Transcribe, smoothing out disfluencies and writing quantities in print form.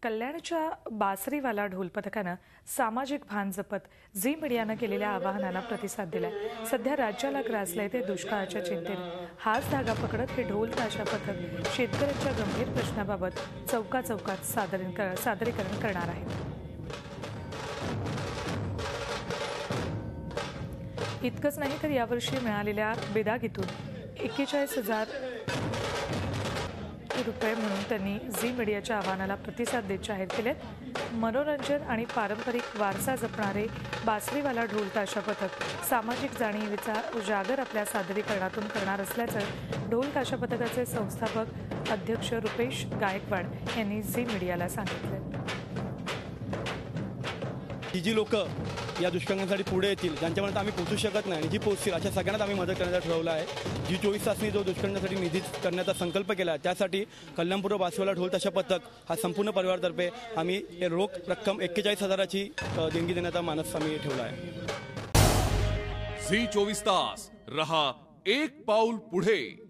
कल्याणच्या बासरीवाला ढोल पथकानं सामाजिक भान जपत झी मीडियानं केलेल्या आवाहनाला प्रतिसाद दिलाय। सध्या राज्याला ग्रासलंय ते दुष्काळाच्या चिंतेनं हाच धागा पकडत हे ढोल ताशा पथक शेतकऱ्यांच्या गंभीर प्रश्नाबाबत चौकाचौकात सादरीकरण करणार आहे। इतकंच नाही तर यावर्षी मिळालेल्या बेदागीतून 41,000 रुपये म्हणून त्यांनी झी मीडियाच्या आव्हानाला प्रतिसाद देत जाहीर केले। मनोरंजन आणि पारंपरिक वारसा जपणारे बासरीवाला ढोल ताशा पथक सामाजिक जाणीवेचा उजागर आपल्या सादरीकरणातून करणार असल्याचं ढोल ताशा पथकाचे संस्थापक अध्यक्ष रुपेश गायकवाड यांनी झी मीडियाला सांगितलं। जी लोक या दुष्काळासाठी पुढे येतील, ज्यांच्यापर्यंत आम्ही पोहोचू शकत नाही आणि जी पोहोचतील अशा सगळ्यांना आम्ही मदत करण्याचा ठरवलं आहे। जी 24 तासनी जो दुष्काळासाठी निधी करण्याचा संकल्प केला आहे त्यासाठी कल्याणपूर्व बासरीवाला ढोल ताशा पथक हा संपूर्ण परिवारातर्फे आम्ही रोख रक्कम 41,000ची देणगी देण्याचा मानस आम्ही ठेवला आहे। झी 24 तास रहा एक पाऊल पुढे।